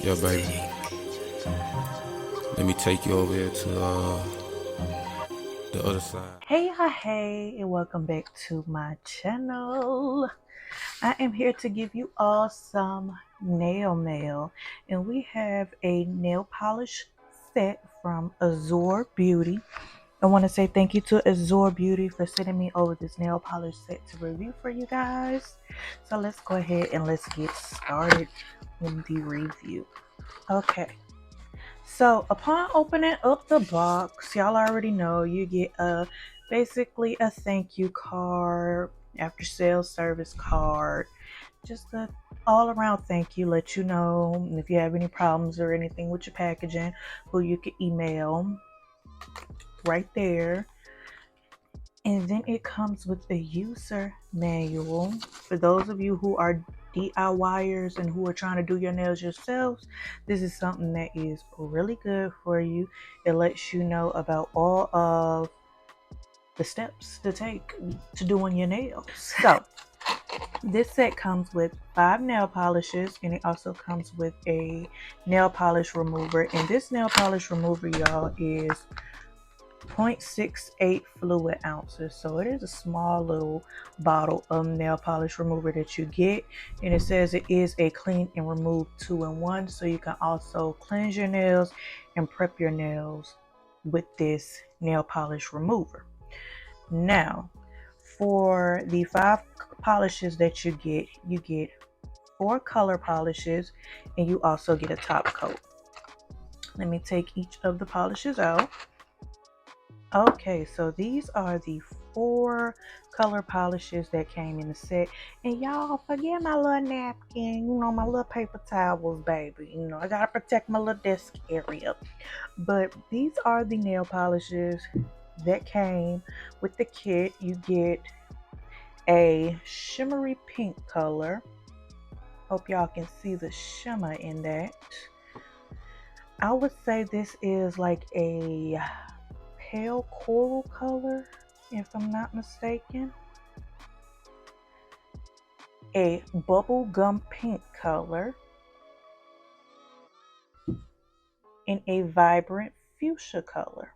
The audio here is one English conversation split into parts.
Yeah, baby. Let me take you over here to the other side. Hey, and welcome back to my channel. I am here to give you all some nail mail, and we have a nail polish set from Azure Beauty. I want to say thank you to Azure Beauty for sending me over this nail polish set to review for you guys. So let's go ahead and let's get started in the review. Okay. So upon opening up the box, y'all already know you get basically a thank you card, after sales service card, just a all around thank you, let you know if you have any problems or anything with your packaging, who you can email right there. And then it comes with a user manual for those of you who are DIYers and who are trying to do your nails yourselves. This is something that is really good for you. It lets you know about all of the steps to take to doing your nails. So this set comes with 5 nail polishes, and it also comes with a nail polish remover. And this nail polish remover, y'all, is 0.68 fluid ounces. So it is a small little bottle of nail polish remover that you get, and it says it is a clean and remove 2-in-1, so you can also cleanse your nails and prep your nails with this nail polish remover. Now, for the 5 polishes that you get 4 color polishes, and you also get a top coat. Let me take each of the polishes out. Okay, so these are the 4 color polishes that came in the set. And y'all, forget my little napkin, my little paper towels, baby. I gotta protect my little desk area. But these are the nail polishes that came with the kit. You get a shimmery pink color. Hope y'all can see the shimmer in that. I would say this is like a pale coral color, if I'm not mistaken. A bubblegum pink color, and a vibrant fuchsia color.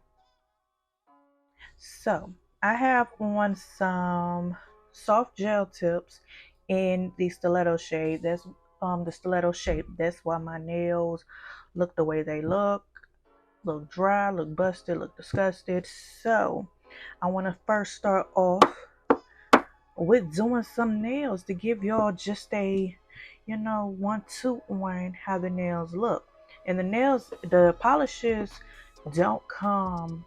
So I have on some soft gel tips in the stiletto shade. That's the stiletto shape. That's why my nails look the way they look dry, look busted, look disgusted. So I want to first start off with doing some nails to give y'all just a 1-2 on how the nails look. And the polishes don't come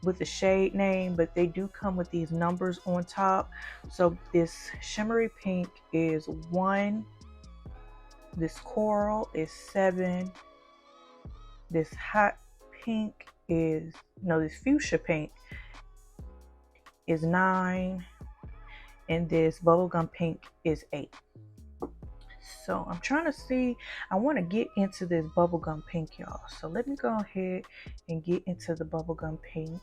with the shade name, but they do come with these numbers on top. So this shimmery pink is 1, this coral is 7, this hot pink is this fuchsia pink is 9, and this bubblegum pink is 8. So I'm trying to see, I want to get into this bubblegum pink, y'all. So let me go ahead and get into the bubblegum pink.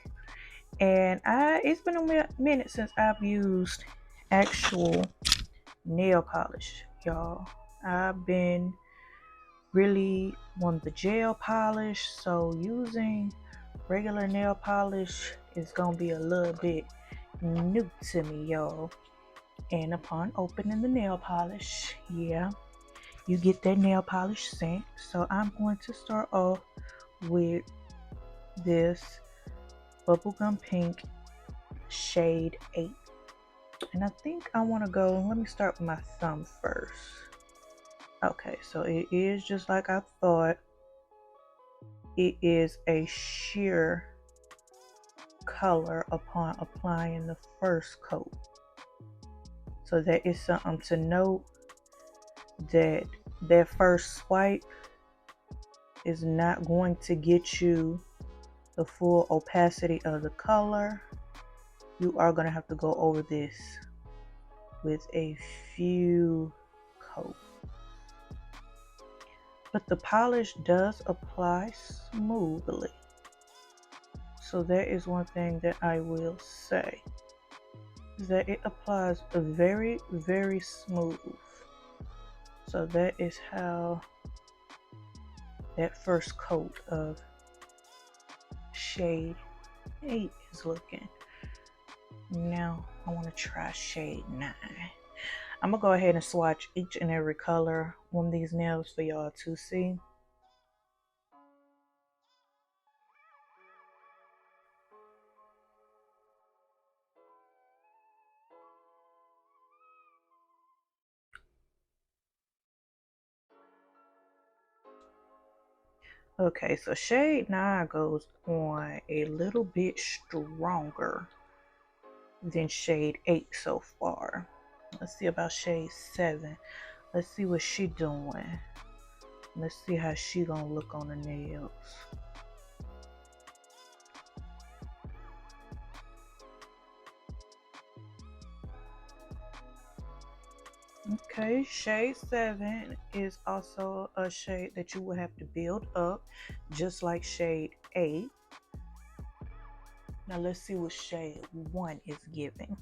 And it's been a minute since I've used actual nail polish, y'all. I've been really on the gel polish, so using regular nail polish is gonna be a little bit new to me, y'all. And upon opening the nail polish, you get that nail polish scent. So I'm going to start off with this bubblegum pink shade 8. And I think I want to go, let me start with my thumb first. Okay, so it is just like I thought. It is a sheer color upon applying the first coat. So that is something to note, that first swipe is not going to get you the full opacity of the color. You are going to have to go over this with a few coats. But the polish does apply smoothly. So that is one thing that I will say, is that it applies very, very smooth. So that is how that first coat of shade 8 is looking. Now I want to try shade 9. I'm gonna go ahead and swatch each and every color on these nails for y'all to see. Okay, so shade 9 goes on a little bit stronger than shade 8 so far. Let's see about shade 7. Let's see what she doing. Let's see how she gonna look on the nails. Okay, shade 7 is also a shade that you will have to build up, just like shade 8. Now let's see what shade 1 is giving.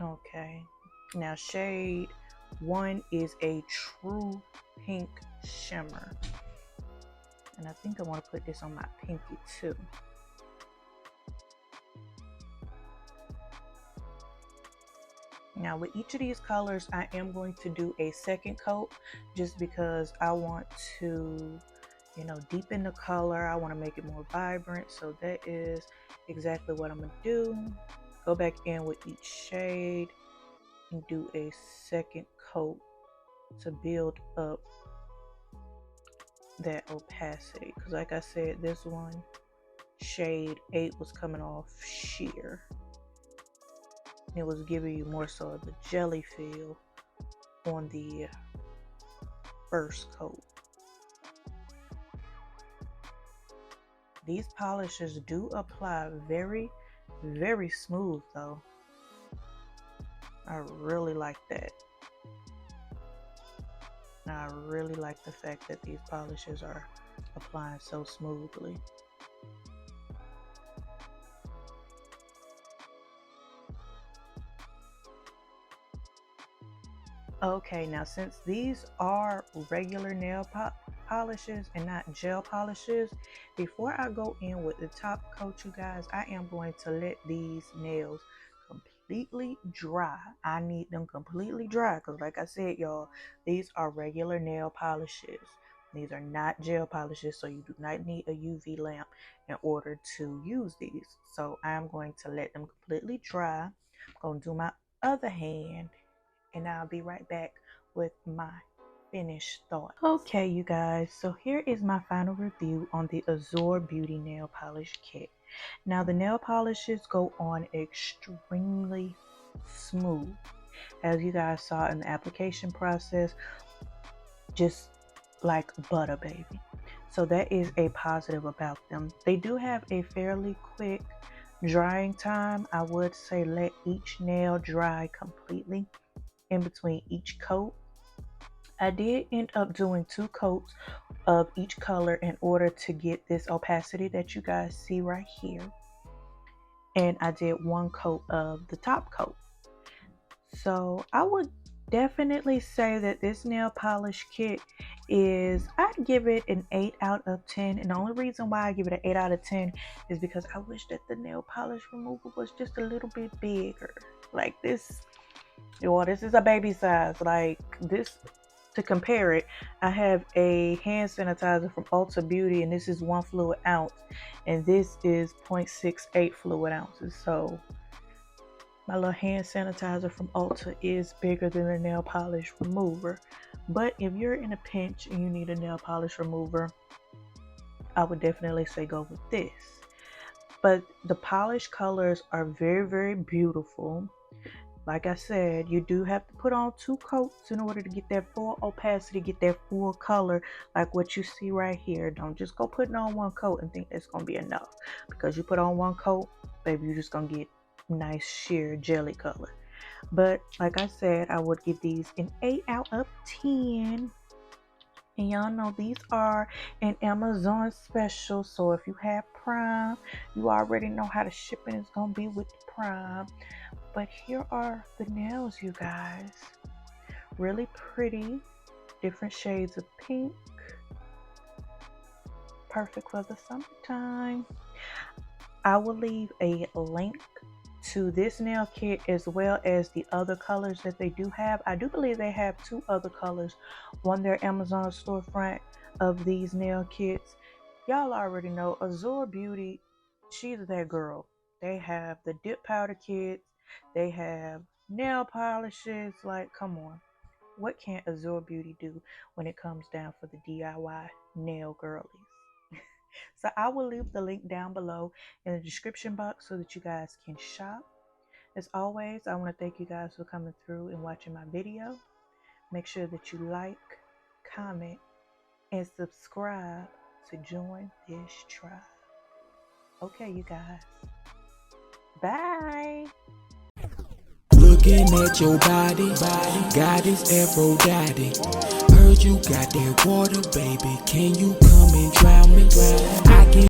Okay, now shade 1 is a true pink shimmer. And I think I want to put this on my pinky too. Now with each of these colors, I am going to do a second coat just because I want to, deepen the color. I want to make it more vibrant. So that is exactly what I'm going to do. Go back in with each shade and do a second coat to build up that opacity. Because like I said, this one, shade 8, was coming off sheer. It was giving you more so of the jelly feel on the first coat. These polishes do apply very, very smooth though. I really like that. I really like the fact that these polishes are applying so smoothly. Okay, now since these are regular nail polishes and not gel polishes, before I go in with the top coat, you guys, I am going to let these nails completely dry. I need them completely dry because like I said, y'all, these are regular nail polishes. These are not gel polishes, so you do not need a UV lamp in order to use these. So I'm going to let them completely dry. I'm going to do my other hand and I'll be right back with my finished thoughts. Okay, you guys, so here is my final review on the Azure Beauty Nail Polish Kit. Now, the nail polishes go on extremely smooth. As you guys saw in the application process, just like butter, baby. So that is a positive about them. They do have a fairly quick drying time. I would say let each nail dry completely in between each coat. I did end up doing 2 coats of each color in order to get this opacity that you guys see right here. And I did 1 coat of the top coat. So I would definitely say that this nail polish kit is, I'd give it an 8 out of 10. And the only reason why I give it an 8 out of 10 is because I wish that the nail polish remover was just a little bit bigger. Like this. Well, this is a baby size. Like this, to compare it, I have a hand sanitizer from Ulta Beauty, and this is 1 fluid ounce, and this is 0.68 fluid ounces. So my little hand sanitizer from Ulta is bigger than the nail polish remover. But if you're in a pinch and you need a nail polish remover, I would definitely say go with this. But the polish colors are very, very beautiful. Like I said, you do have to put on 2 coats in order to get that full opacity, get that full color like what you see right here. Don't just go putting on 1 coat and think that's going to be enough. Because you put on 1 coat, baby, you're just going to get nice sheer jelly color. But like I said, I would give these an 8 out of 10. And y'all know these are an Amazon special. So if you have Prime, you already know how the shipping is going to be with the Prime. But here are the nails, you guys. Really pretty. Different shades of pink. Perfect for the summertime. I will leave a link to this nail kit as well as the other colors that they do have. I do believe they have 2 other colors on their Amazon storefront of these nail kits. Y'all already know Azure Beauty, she's that girl. They have the dip powder kits, they have nail polishes. Like, come on, what can Azure Beauty do when it comes down for the DIY nail girlies? So I will leave the link down below in the description box so that you guys can shop. As always, I want to thank you guys for coming through and watching my video. Make sure that you like, comment, and subscribe to join this tribe. Okay, you guys. Bye. Looking at your body, goddess Aphrodite. Heard you got that water, baby. Can you come and drown me? I can